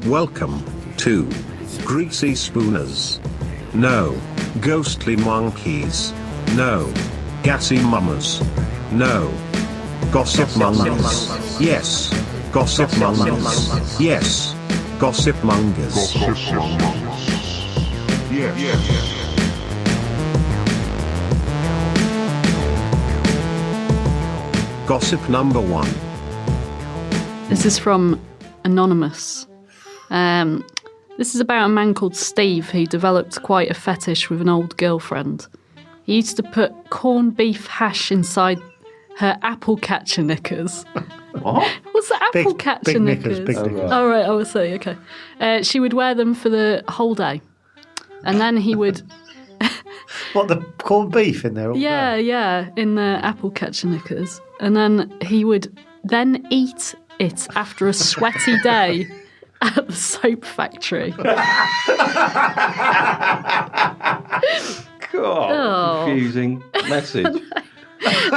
Welcome to Greasy Spooners. No. Ghostly Monkeys. No. Gassy Mummers. No. Gossipmongers. Yes. Gossipmongers. Yes. Gossipmongers. Yes. Gossip number 1. This is from Anonymous. This is about a man called Steve who developed quite a fetish with an old girlfriend. He used to put corned beef hash inside her apple catcher knickers. What? What's the apple catcher knickers? Big knickers. Oh, right, I was saying, okay. She would wear them for the whole day. And then he would... What, the corned beef in there? All Yeah, day? yeah, in the apple catcher knickers. And then he would then eat it after a sweaty day at the soap factory. God, confusing message. Oh,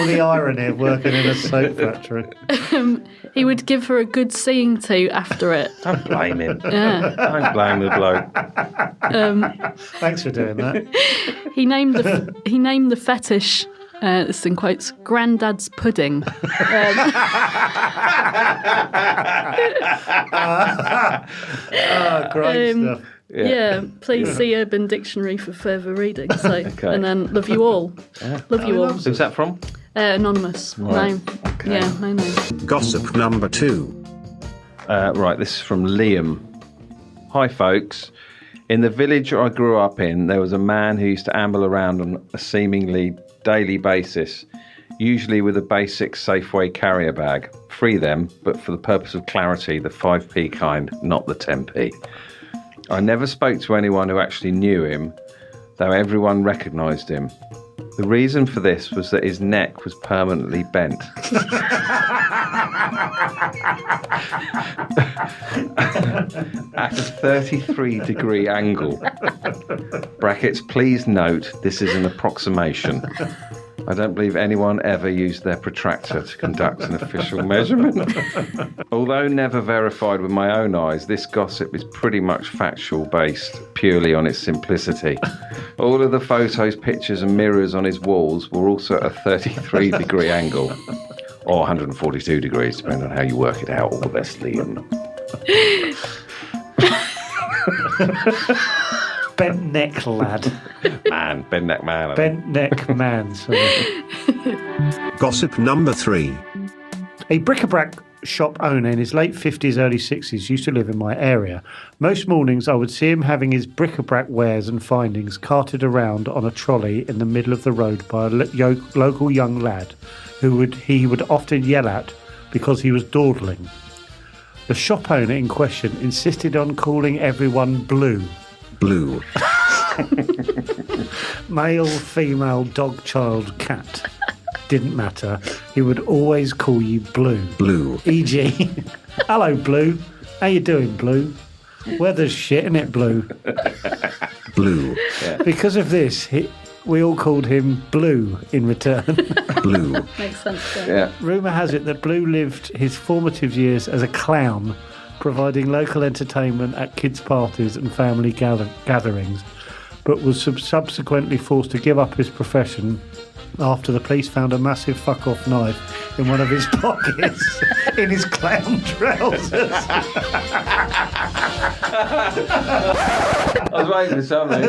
the irony of working in a soap factory. He would give her a good seeing to after it. Don't blame him. Yeah. Don't blame the bloke. Thanks for doing that. He named the fetish, this is in quotes, Granddad's pudding. Great stuff. Yeah, please see Urban Dictionary for further reading. So, Okay. And then love you all. Love you all. Who's that from? Anonymous. Right. No. Okay. Yeah, no name. Gossip number 2. Right, this is from Liam. Hi, folks. In the village I grew up in, there was a man who used to amble around on a seemingly daily basis, usually with a basic Safeway carrier bag. Free them, but for the purpose of clarity, the 5p kind, not the 10p. I never spoke to anyone who actually knew him, though everyone recognised him. The reason for this was that his neck was permanently bent. At a 33-degree angle. Brackets, please note, this is an approximation. I don't believe anyone ever used their protractor to conduct an official measurement. Although never verified with my own eyes, this gossip is pretty much factual based, purely on its simplicity. All of the photos, pictures and mirrors on his walls were also at a 33-degree angle. Or 142 degrees, depending on how you work it out, all the best, Liam. Bent neck lad. Man, bent neck man. Bent neck man. Sorry. Gossip number 3. A bric-a-brac shop owner in his late 50s, early 60s used to live in my area. Most mornings I would see him having his bric-a-brac wares and findings carted around on a trolley in the middle of the road by a local young lad who he would often yell at because he was dawdling. The shop owner in question insisted on calling everyone Blue. Blue. Male, female, dog, child, cat. Didn't matter. He would always call you Blue. Blue. E.g., hello, Blue. How you doing, Blue? Weather's shit, isn't it, Blue? Blue. Yeah. Because of this, we all called him Blue in return. Blue. Makes sense. Yeah. Rumour has it that Blue lived his formative years as a clown, providing local entertainment at kids' parties and family gatherings, but was subsequently forced to give up his profession after the police found a massive fuck-off knife in one of his pockets in his clown trousers. I was waiting for something.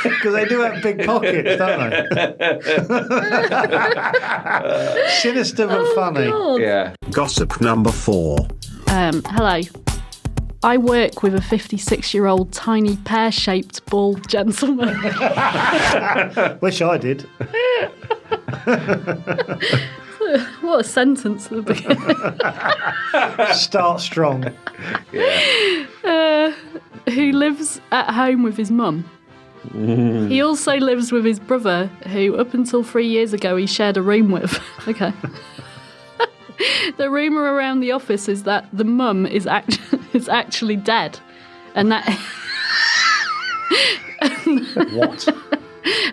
Because they do have big pockets, don't they? Sinister but funny. God. Yeah. Gossip number 4. Hello. I work with a 56-year-old tiny pear-shaped bald gentleman. Wish I did. What a sentence at the beginning. Start strong. Who lives at home with his mum. He also lives with his brother, who up until 3 years ago he shared a room with. Okay. The rumour around the office is that the mum is actually dead, and that What?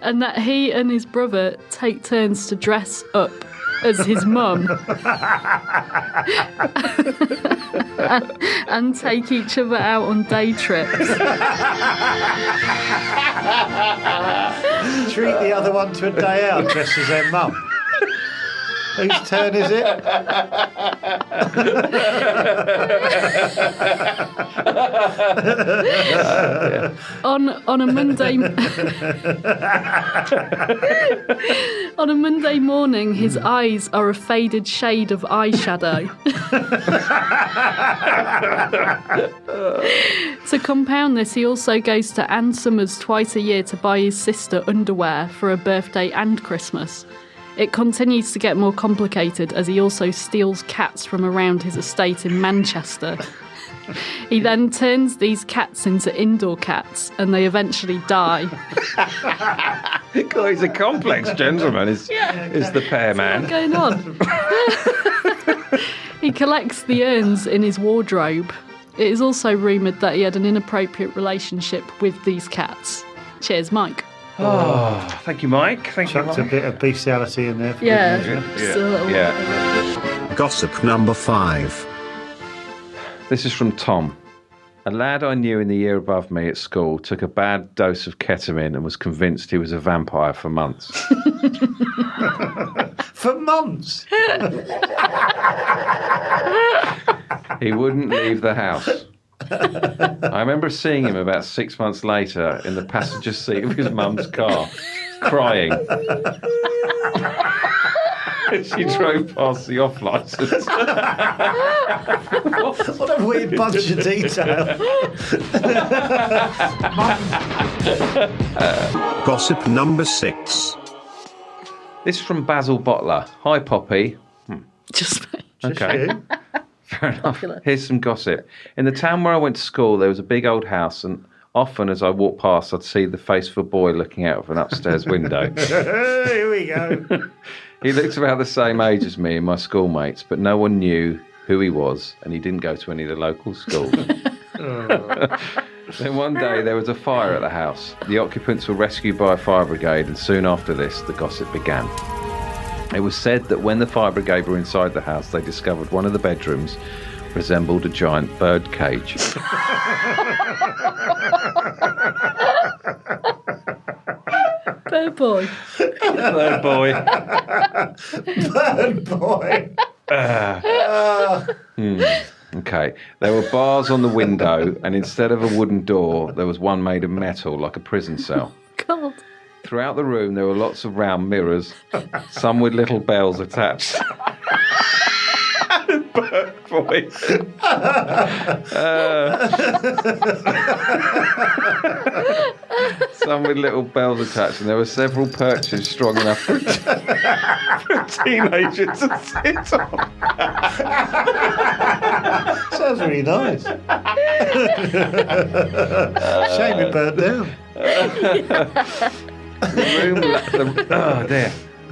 and that he and his brother take turns to dress up as his mum and take each other out on day trips. Treat the other one to a day out dressed as their mum. Whose turn is it? On a Monday on a Monday morning, his eyes are a faded shade of eyeshadow. To compound this, he also goes to Ann Summers twice a year to buy his sister underwear for her birthday and Christmas. It continues to get more complicated as he also steals cats from around his estate in Manchester. He then turns these cats into indoor cats and they eventually die. God, he's a complex gentleman, is the pear man. What's going on? He collects the urns in his wardrobe. It is also rumoured that he had an inappropriate relationship with these cats. Cheers, Mike. Oh, thank you, Mike. Thank you, Chucked Mike. a bit of bestiality in there. For Yeah, good measure. just a little Yeah. Gossip number 5. This is from Tom. A lad I knew in the year above me at school took a bad dose of ketamine and was convinced he was a vampire for months. For months. He wouldn't leave the house. I remember seeing him about 6 months later in the passenger seat of his mum's car, crying. She drove past the off licence. What a weird bunch of detail. Gossip number 6. This is from Basil Bottler. Hi, Poppy. Just Okay. You? Fair enough. Popular. Here's some gossip. In the town where I went to school, there was a big old house, and often as I walked past, I'd see the face of a boy looking out of an upstairs window. Here we go. He looked about the same age as me and my schoolmates, but no one knew who he was, and he didn't go to any of the local schools. Then one day there was a fire at the house. The occupants were rescued by a fire brigade, and soon after this, the gossip began. It was said that when the fire brigade were inside the house, they discovered one of the bedrooms resembled a giant bird cage. Bird boy. Bird boy. Bird boy. Okay. There were bars on the window, and instead of a wooden door, there was one made of metal, like a prison cell. God. Throughout the room, there were lots of round mirrors, some with little bells attached. Bird boy. Some with little bells attached, and there were several perches strong enough for a teenager to sit on. Sounds really nice. Shame it burnt down.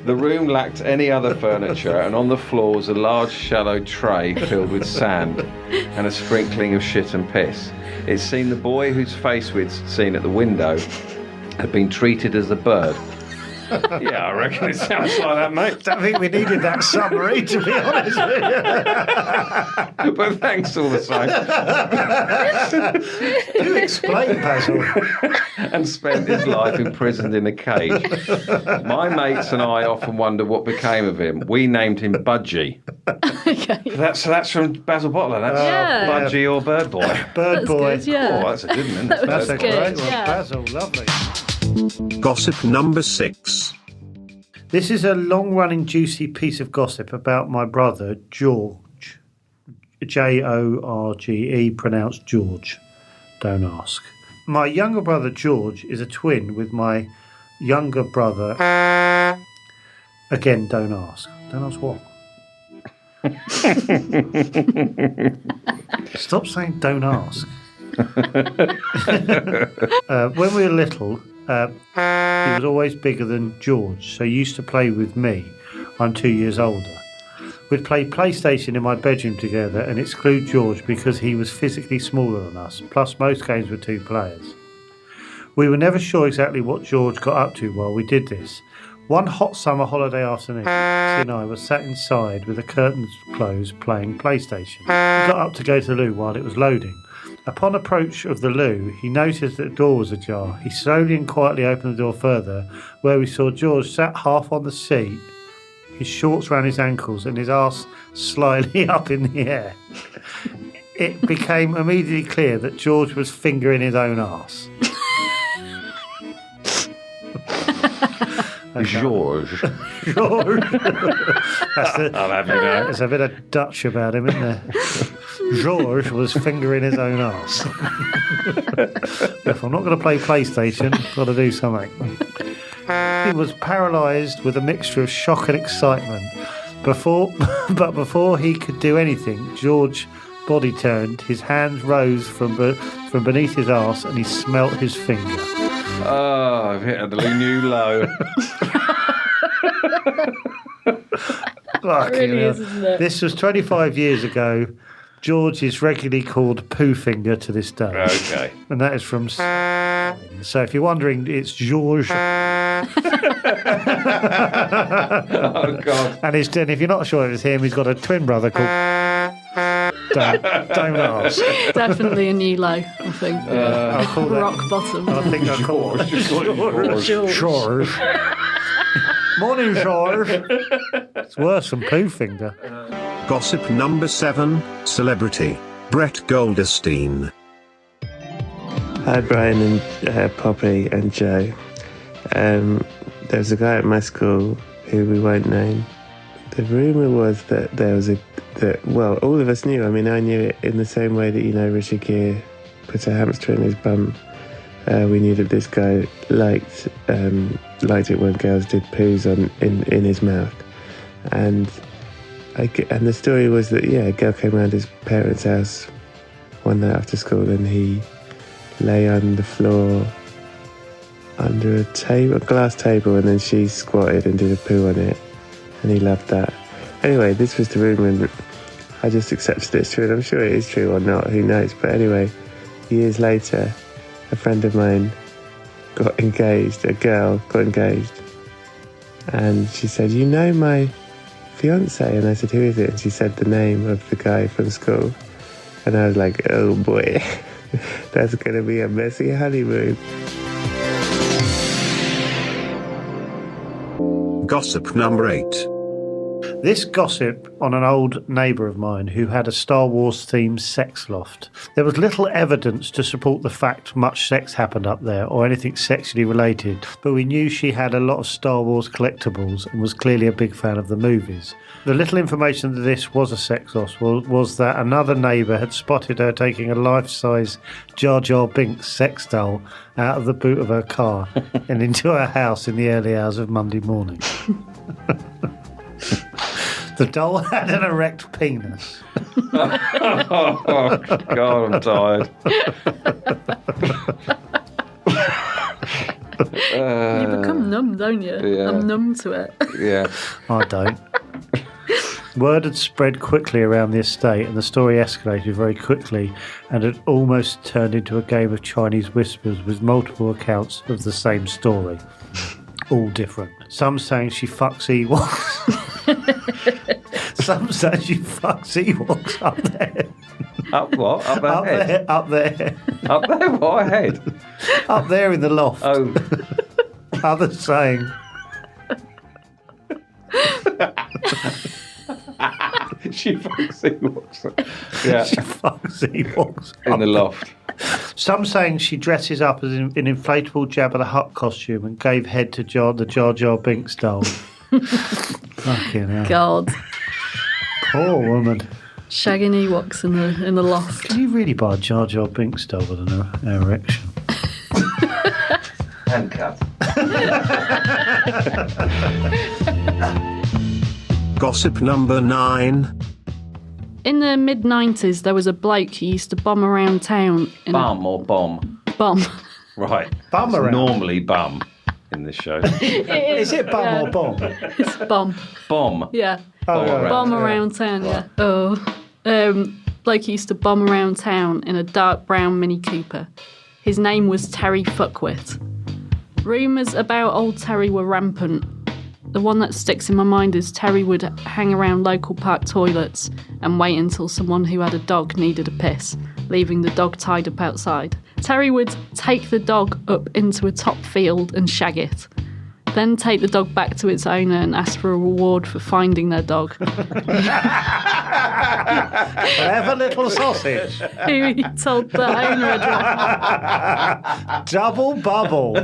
The room lacked any other furniture, and on the floor was a large shallow tray filled with sand and a sprinkling of shit and piss. It seemed the boy whose face we'd seen at the window had been treated as a bird. Yeah, I reckon it sounds like that, mate. Don't think we needed that summary, to be honest with you. But thanks all the same. Do explain, Basil. And spent his life imprisoned in a cage. My mates and I often wonder what became of him. We named him Budgie. Okay. That's from Basil Bottler. That's Yeah. Budgie or Bird Boy. Bird That's boy. good, yeah. Oh, that's a good one, isn't it? That's a Good, great one. yeah. Basil, lovely. Gossip number 6. This is a long-running, juicy piece of gossip about my brother, George. Jorge, pronounced George. Don't ask. My younger brother, George, is a twin with my younger brother. Again, don't ask. Don't ask what? Stop saying don't ask. When we were little, he was always bigger than George, so he used to play with me. I'm 2 years older. We'd play PlayStation in my bedroom together and exclude George because he was physically smaller than us, plus most games were 2 players. We were never sure exactly what George got up to while we did this. One hot summer holiday afternoon, she and I were sat inside with the curtains closed playing PlayStation. We got up to go to the loo while it was loading. Upon approach of the loo, he noticed that the door was ajar. He slowly and quietly opened the door further, where we saw George sat half on the seat, his shorts round his ankles and his arse slightly up in the air. It became immediately clear that George was fingering his own arse. George. George. I'll have you know. There's a bit of Dutch about him, isn't there? George was fingering his own arse. If I'm not going to play PlayStation, I've got to do something. He was paralysed with a mixture of shock and excitement. But before he could do anything, George body turned, his hands rose from beneath his arse, and he smelt his finger. Oh, I've hit a new low. It really is, isn't it? This was 25 years ago. George is regularly called Poo Finger to this day. Okay. And that is from... So if you're wondering, it's George. Oh, God. And if you're not sure it's him, he's got a twin brother called... Don't ask. Definitely a new low, I think. I'll call that... Rock bottom. I think I'll call it George. Morning, George. It's worse than Poo Finger. Gossip number 7, Celebrity, Brett Goldstein. Hi, Brian and Poppy and Joe. There's a guy at my school who we won't name. The rumour was that there was all of us knew. I mean, I knew it in the same way that, Richard Gere put a hamster in his bum. We knew that this guy liked it when girls did poos in his mouth. And the story was that, a girl came around his parents' house one night after school and he lay on the floor under a glass table, and then she squatted and did a poo on it, and he loved that. Anyway, this was the rumour, and I just accepted it's true, and I'm sure it is true or not, who knows. But anyway, years later, a friend of mine got engaged, a girl got engaged, and she said, my fiance? And I said, who is it? And she said the name of the guy from school. And I was like, oh boy, that's going to be a messy honeymoon. Gossip number 8. This gossip on an old neighbour of mine who had a Star Wars themed sex loft. There was little evidence to support the fact much sex happened up there or anything sexually related, but we knew she had a lot of Star Wars collectibles and was clearly a big fan of the movies. The little information that this was a sex loft was that another neighbour had spotted her taking a life-size Jar Jar Binks sex doll out of the boot of her car and into her house in the early hours of Monday morning. The doll had an erect penis. Oh, God, I'm tired. You become numb, don't you? Yeah. I'm numb to it. Yeah. I don't. Word had spread quickly around the estate, and the story escalated very quickly and had almost turned into a game of Chinese whispers with multiple accounts of the same story. All different. Some saying she fucks Ewoks. Some say she fucks Ewoks up there. Up what? Up her head? Up there. Up there? What head? Up there in the loft. Oh. Others saying... She fucks Ewoks. Yeah. She fucks Ewoks. In the loft. Some saying she dresses up as an inflatable Jabba the Hutt costume and gave head to the Jar Jar Binks doll. Fucking hell. God. Poor woman. Shagging Ewoks in the loft. Can you really buy a Jar Jar Binks doll with an erection? And cut. Gossip number 9. In the mid-90s, there was a bloke who used to bum around town. Bum or bomb? Bum. Right. Bum It's around. normally bum in this show. Is it bum or bomb? It's bum. Bomb. Yeah. Oh, right. Bum around town, yeah. Oh. Bloke who used to bum around town in a dark brown Mini Cooper. His name was Terry Fuckwit. Rumours about old Terry were rampant. the one that sticks in my mind is Terry would hang around local park toilets and wait until someone who had a dog needed a piss, leaving the dog tied up outside. Terry would take the dog up into a top field and shag it, then take the dog back to its owner and ask for a reward for finding their dog. Have a little sausage. Who he told the owner had Double bubble.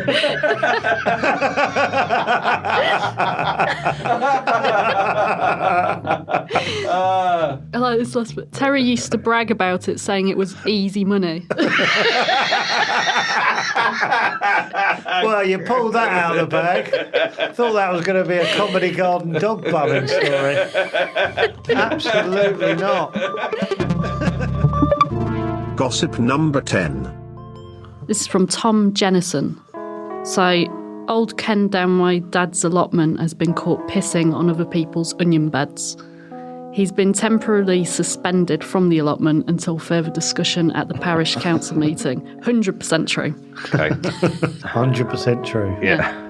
I like this last bit. Terry used to brag about it, saying it was easy money. Well, you pulled that out of the bag. Thought that was going to be a comedy garden dog bumming story. Absolutely not. Gossip number 10. This is from Tom Jennison. So, old Ken down my dad's allotment has been caught pissing on other people's onion beds. He's been temporarily suspended from the allotment until further discussion at the parish council meeting. 100% true. Okay. 100% true. Yeah.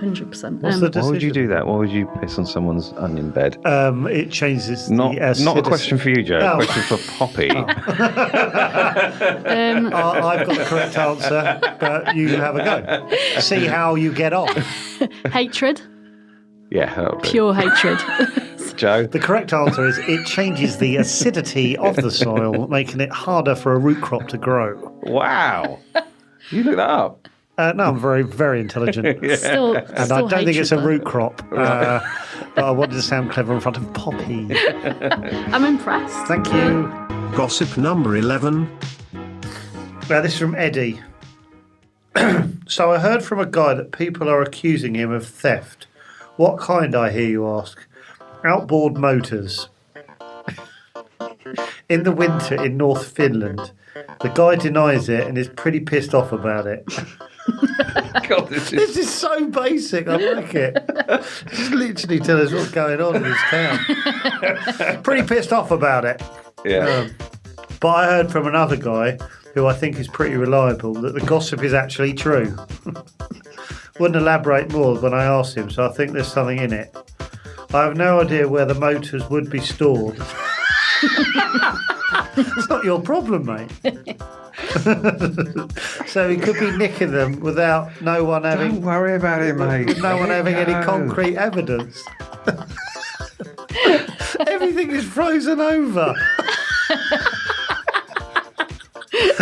100%. What's the Why would you decision? do that? Why would you piss on someone's onion bed? It changes Not the a acidity. question for you, Joe. Oh. A question for Poppy. I've got the correct answer, but you have a go. See how you get on. Hatred. Yeah, that'll do. Pure hatred. Joe? The correct answer is it changes the acidity of the soil, making it harder for a root crop to grow. Wow. You look that up. No, I'm very, very intelligent. Still, And I don't think it's a hatred, root crop, but I wanted to sound clever in front of Poppy. though. I'm impressed. Thank you. Gossip number 11. Now, this is from Eddie. So I heard from a guy that people are accusing him of theft. What kind, I hear you ask? Outboard motors. In the winter in North Finland, the guy denies it and is pretty pissed off about it. God, this This is so basic, I like it. Just literally tell us what's going on in this town. Pretty pissed off about it. Yeah. But I heard from another guy, who I think is pretty reliable, that the gossip is actually true. Wouldn't elaborate more when I asked him, so I think there's something in it. I have no idea where the motors would be stored. It's not your problem, mate. So he could be nicking them without no one having... Don't worry about it, mate. With no one having any No. concrete evidence. Everything is frozen over.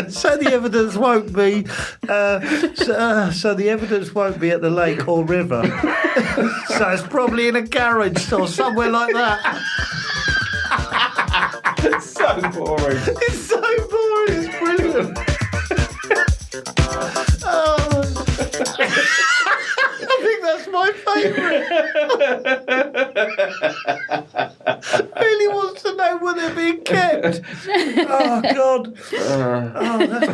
So the evidence won't be. So the evidence won't be at the lake or river. So it's probably in a garage or somewhere like that. It's so boring. It's so boring. It's brilliant. Oh. I think that's my favourite. Really wants to know where they're being kept. Oh, God. Oh, that's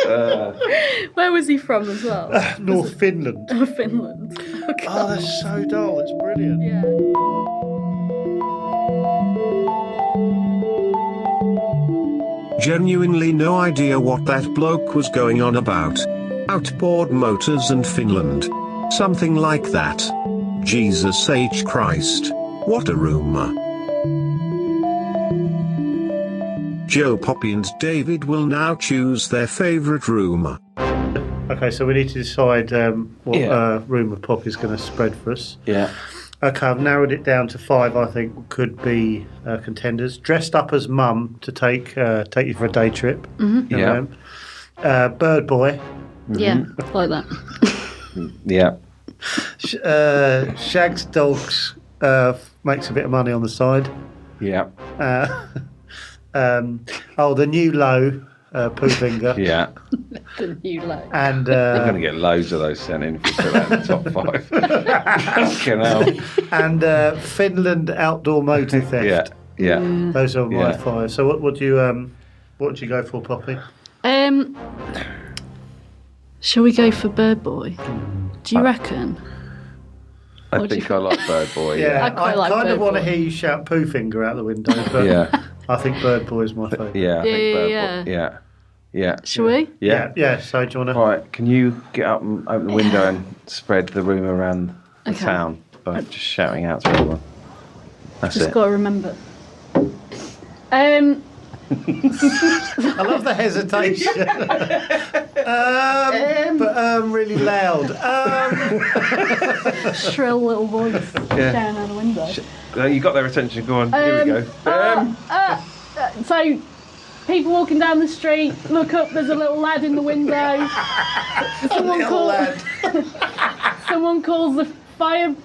brilliant. Where was he from as well? North Finland. Oh, Finland. Okay. Oh, that's so dull. It's brilliant. Yeah. Genuinely no idea what that bloke was going on about. Outboard motors and Finland. Something like that. Jesus H. Christ. What a rumour. Joe, Poppy and David will now choose their favourite rumour. Okay, so we need to decide what Yeah. rumour Poppy's going to spread for us. Yeah. Okay, I've narrowed it down to 5. I think could be contenders. Dressed up as mum to take you for a day trip. Mm-hmm. Yeah. Bird boy. Yeah, like that. Yeah. Shags dogs. Makes a bit of money on the side. Yeah. The new low. Poo finger. Yeah. The new low. And I'm going to get loads of those sent in if you put that in the top 5. Fucking hell. and Finland outdoor motor theft. Yeah. Yeah. Those are my Yeah. 5. So what do you go for, Poppy? Shall we go for Bird Boy? Do you reckon? I What do think you- I like Bird Boy. Yeah, I quite like kind of Bird want to Boy. hear you shout poo finger out the window, but Yeah. I think Bird Boy is my favourite. Yeah. I think Yeah, Bird yeah. Boy. Yeah. Yeah. Shall we? Yeah. So do you want to? All right. Can you get up and open the window and spread the rumour around the Okay. town by just shouting out to everyone? That's Just it. got to remember. I love the hesitation. Really loud. Shrill little voice down out the window. You got their attention. Go on. Here we go. So, people walking down the street, look up, there's a little lad in the window. Someone calls the fire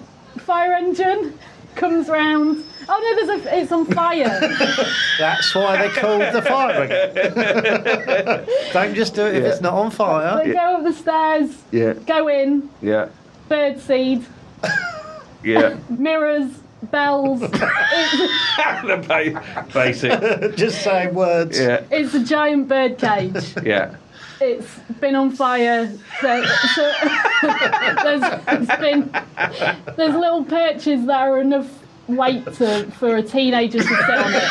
engine, comes round. Oh no, it's on fire. That's why they called the fire brigade. Don't just do it if it's not on fire. They go up the stairs, go in, birdseed, mirrors, bells. The basic. Just saying words. Yeah. It's a giant bird cage. Yeah. It's been on fire. There's little perches that are enough weight for a teenager to sit on it.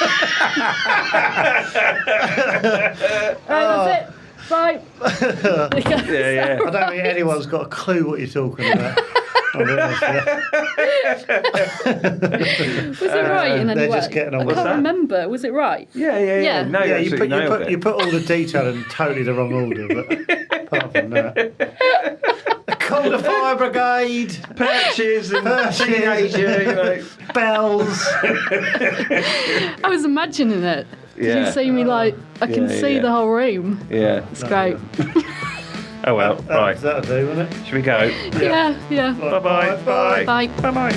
That's it. Bye. Yeah. I don't think anyone's got a clue what you're talking about. Was it right in any they're way? just getting on I with can't that. remember. Was it right? Yeah. No, Yeah, you you put all the detail in totally the wrong order, but apart from that. Call the fire brigade. Perches and teenager, Bells. I was imagining it. Did you see me I can see the whole room. Yeah. It's great. Oh well, right. That'll do, won't it? Should we go? Yeah. Bye-bye. Bye. Bye. Bye-bye.